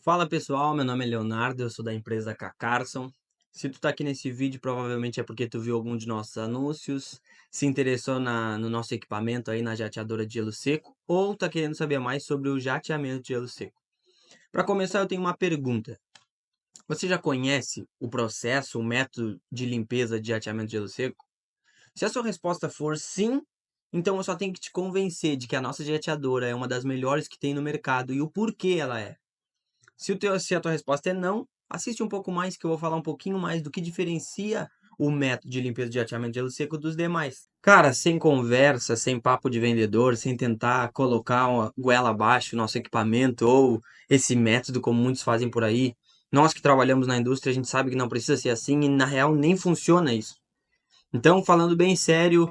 Fala pessoal, meu nome é Leonardo, eu sou da empresa Cacarson. Se tu tá aqui nesse vídeo, provavelmente é porque tu viu algum de nossos anúncios, se interessou no nosso equipamento aí na jateadora de gelo seco, ou tá querendo saber mais sobre o jateamento de gelo seco. Para começar, eu tenho uma pergunta. Você já conhece o processo, o método de limpeza de jateamento de gelo seco? Se a sua resposta for sim, então eu só tenho que te convencer de que a nossa jateadora é uma das melhores que tem no mercado e o porquê ela é. Se a tua resposta é não, assiste um pouco mais que eu vou falar um pouquinho mais do que diferencia o método de limpeza de jateamento de gelo seco dos demais. Cara, sem conversa, sem papo de vendedor, sem tentar colocar uma goela abaixo no nosso equipamento ou esse método como muitos fazem por aí. Nós que trabalhamos na indústria, a gente sabe que não precisa ser assim e na real nem funciona isso. Então, falando bem sério,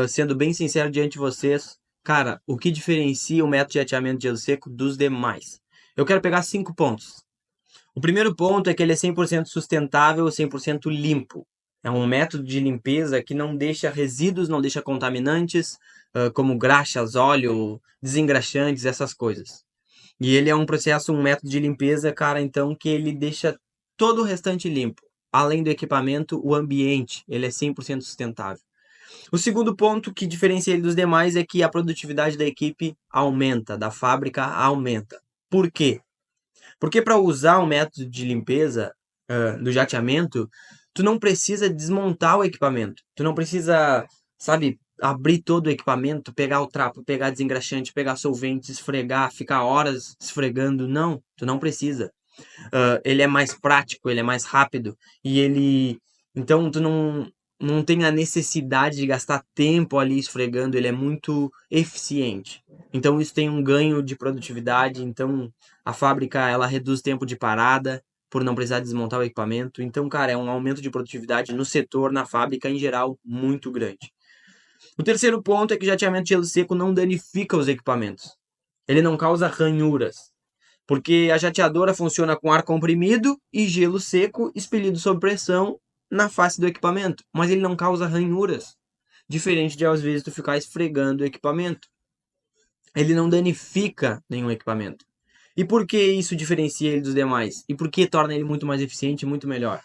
sendo bem sincero diante de vocês, cara, o que diferencia o método de jateamento de gelo seco dos demais? Eu quero pegar 5 pontos. O primeiro ponto é que ele é 100% sustentável, 100% limpo. É um método de limpeza que não deixa resíduos, não deixa contaminantes, como graxas, óleo, desengraxantes, essas coisas. E ele é um processo, um método de limpeza, cara, então, que ele deixa todo o restante limpo. Além do equipamento, o ambiente, ele é 100% sustentável. O segundo ponto que diferencia ele dos demais é que a produtividade da equipe aumenta, da fábrica aumenta. Por quê? Porque para usar o método de limpeza do jateamento, tu não precisa desmontar o equipamento. Tu não precisa, sabe, abrir todo o equipamento, pegar o trapo, pegar desengraxante, pegar solvente, esfregar, ficar horas esfregando. Não, tu não precisa. Ele é mais prático, ele é mais rápido e ele, então tu não tem a necessidade de gastar tempo ali esfregando, ele é muito eficiente. Então isso tem um ganho de produtividade, então a fábrica ela reduz tempo de parada por não precisar desmontar o equipamento. Então, cara, é um aumento de produtividade no setor, na fábrica em geral, muito grande. O terceiro ponto é que o jateamento de gelo seco não danifica os equipamentos. Ele não causa ranhuras. Porque a jateadora funciona com ar comprimido e gelo seco expelido sob pressão na face do equipamento, mas ele não causa ranhuras, diferente de às vezes tu ficar esfregando o equipamento. Ele não danifica nenhum equipamento. E por que isso diferencia ele dos demais? E por que torna ele muito mais eficiente e muito melhor?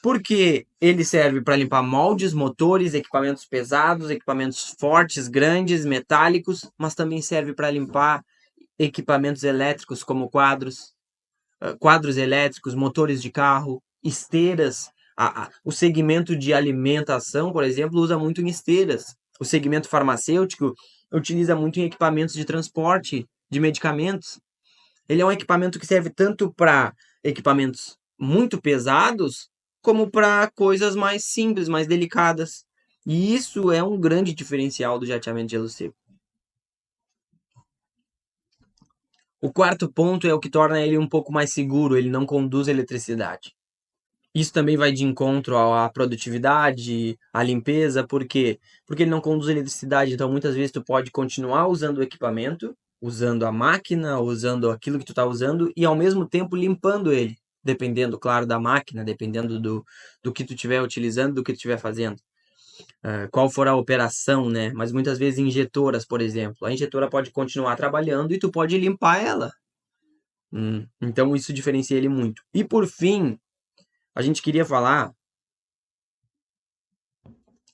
Porque ele serve para limpar moldes, motores, equipamentos pesados, equipamentos fortes, grandes, metálicos, mas também serve para limpar equipamentos elétricos como quadros elétricos, motores de carro, esteiras. O segmento de alimentação, por exemplo, usa muito em esteiras. O segmento farmacêutico utiliza muito em equipamentos de transporte de medicamentos. Ele é um equipamento que serve tanto para equipamentos muito pesados, como para coisas mais simples, mais delicadas. E isso é um grande diferencial do jateamento de gelo seco. O quarto ponto é o que torna ele um pouco mais seguro, ele não conduz eletricidade. Isso também vai de encontro à produtividade, à limpeza, por quê? Porque ele não conduz eletricidade, então muitas vezes tu pode continuar usando o equipamento, usando a máquina, usando aquilo que tu está usando e ao mesmo tempo limpando ele, dependendo, claro, da máquina, dependendo do que tu estiver utilizando, do que tu estiver fazendo. Qual for a operação, né? Mas muitas vezes injetoras, por exemplo, a injetora pode continuar trabalhando e tu pode limpar ela. Então isso diferencia ele muito. E por fim, a gente queria falar,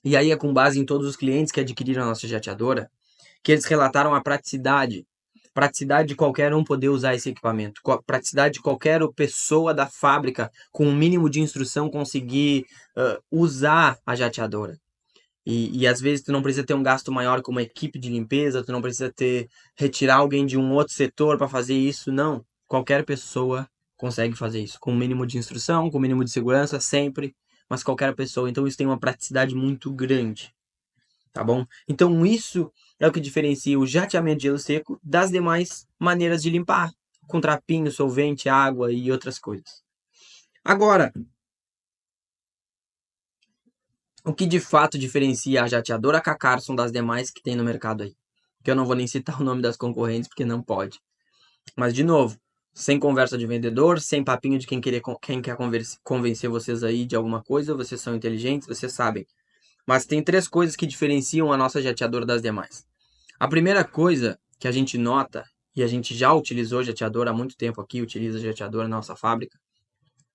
e aí é com base em todos os clientes que adquiriram a nossa jateadora, que eles relataram a praticidade. Praticidade de qualquer um poder usar esse equipamento. Praticidade de qualquer pessoa da fábrica, com um mínimo de instrução, conseguir usar a jateadora. E às vezes tu não precisa ter um gasto maior com uma equipe de limpeza, tu não precisa retirar alguém de um outro setor para fazer isso, não. Qualquer pessoa consegue fazer isso, com o mínimo de instrução, com o mínimo de segurança, sempre, mas qualquer pessoa. Então isso tem uma praticidade muito grande, tá bom? Então isso é o que diferencia o jateamento de gelo seco das demais maneiras de limpar, com trapinho, solvente, água e outras coisas. Agora, o que de fato diferencia a jateadora Cacarson das demais que tem no mercado aí? Que eu não vou nem citar o nome das concorrentes porque não pode. Mas de novo, sem conversa de vendedor, sem papinho de quem quer convencer vocês aí de alguma coisa, vocês são inteligentes, vocês sabem. Mas tem 3 coisas que diferenciam a nossa jateadora das demais. A primeira coisa que a gente nota e a gente já utilizou jateador há muito tempo aqui, utiliza jateador na nossa fábrica.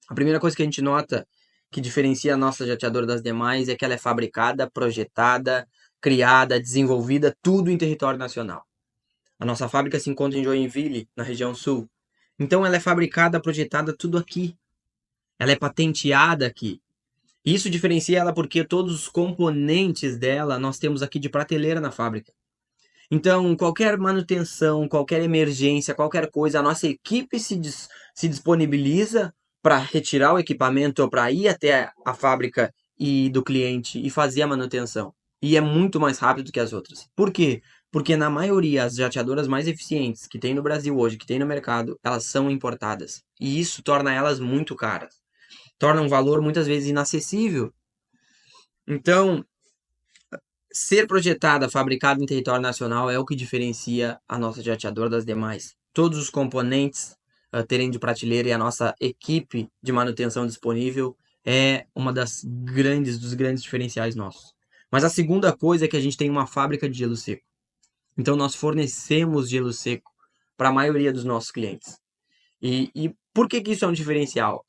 A primeira coisa que a gente nota que diferencia a nossa jateadora das demais é que ela é fabricada, projetada, criada, desenvolvida, tudo em território nacional. A nossa fábrica se encontra em Joinville, na região sul. Então ela é fabricada, projetada, tudo aqui. Ela é patenteada aqui. Isso diferencia ela porque todos os componentes dela nós temos aqui de prateleira na fábrica. Então, qualquer manutenção, qualquer emergência, qualquer coisa, a nossa equipe se disponibiliza para retirar o equipamento ou para ir até a fábrica e do cliente e fazer a manutenção. E é muito mais rápido que as outras. Por quê? Porque na maioria as jateadoras mais eficientes que tem no Brasil hoje, que tem no mercado, elas são importadas. E isso torna elas muito caras. Torna um valor muitas vezes inacessível. Então, ser projetada, fabricada em território nacional é o que diferencia a nossa jateadora das demais. Todos os componentes terem de prateleira e a nossa equipe de manutenção disponível é uma dos grandes diferenciais nossos. Mas a segunda coisa é que a gente tem uma fábrica de gelo seco. Então nós fornecemos gelo seco para a maioria dos nossos clientes. E por que isso é um diferencial?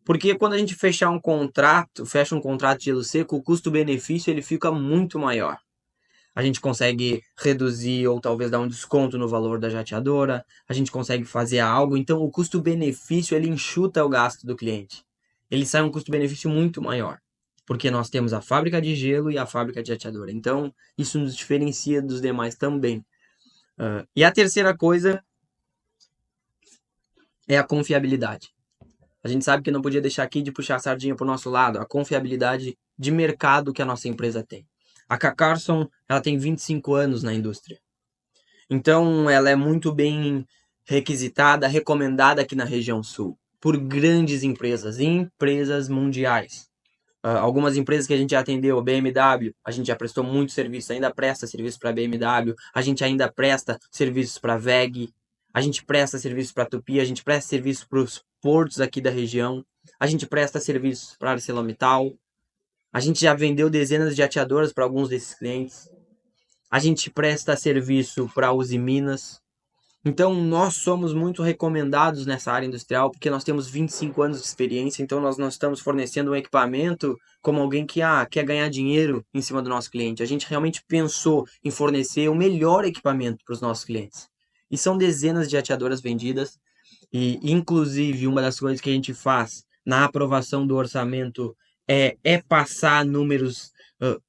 Porque quando a gente fecha um contrato de gelo seco, o custo-benefício ele fica muito maior. A gente consegue reduzir ou talvez dar um desconto no valor da jateadora, a gente consegue fazer algo, então o custo-benefício ele enxuta o gasto do cliente. Ele sai um custo-benefício muito maior, porque nós temos a fábrica de gelo e a fábrica de jateadora. Então, isso nos diferencia dos demais também. E a terceira coisa é a confiabilidade. A gente sabe que não podia deixar aqui de puxar a sardinha para o nosso lado, a confiabilidade de mercado que a nossa empresa tem. A Cacarson, ela tem 25 anos na indústria. Então, ela é muito bem requisitada, recomendada aqui na região sul, por grandes empresas mundiais. Algumas empresas que a gente já atendeu, a BMW, a gente já prestou muito serviço, ainda presta serviço para a BMW, a gente ainda presta serviços para a WEG, a gente presta serviço para a Tupi, a gente presta serviço para os portos aqui da região, a gente presta serviços para a ArcelorMittal, a gente já vendeu dezenas de jateadoras para alguns desses clientes, a gente presta serviço para a Uzi Minas. Então, nós somos muito recomendados nessa área industrial porque nós temos 25 anos de experiência, então nós não estamos fornecendo um equipamento como alguém que quer ganhar dinheiro em cima do nosso cliente. A gente realmente pensou em fornecer o melhor equipamento para os nossos clientes. E são dezenas de jateadoras vendidas e, inclusive, uma das coisas que a gente faz na aprovação do orçamento é passar números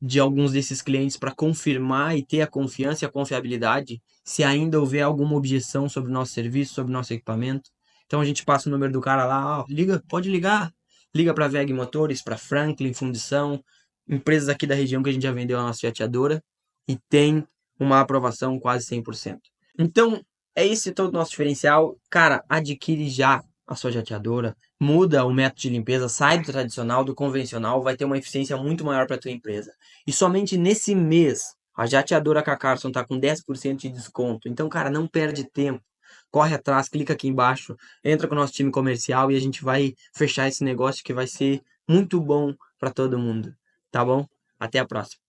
de alguns desses clientes para confirmar e ter a confiança e a confiabilidade se ainda houver alguma objeção sobre o nosso serviço, sobre o nosso equipamento. Então a gente passa o número do cara lá, liga, pode ligar. Liga para a WEG Motores, para Franklin Fundição, empresas aqui da região que a gente já vendeu a nossa jateadora e tem uma aprovação quase 100%. Então, é esse todo o nosso diferencial. Cara, adquire já a sua jateadora, muda o método de limpeza, sai do tradicional, do convencional, vai ter uma eficiência muito maior para a tua empresa. E somente nesse mês, a jateadora Cacarson está com 10% de desconto. Então, cara, não perde tempo. Corre atrás, clica aqui embaixo, entra com o nosso time comercial e a gente vai fechar esse negócio que vai ser muito bom para todo mundo. Tá bom? Até a próxima.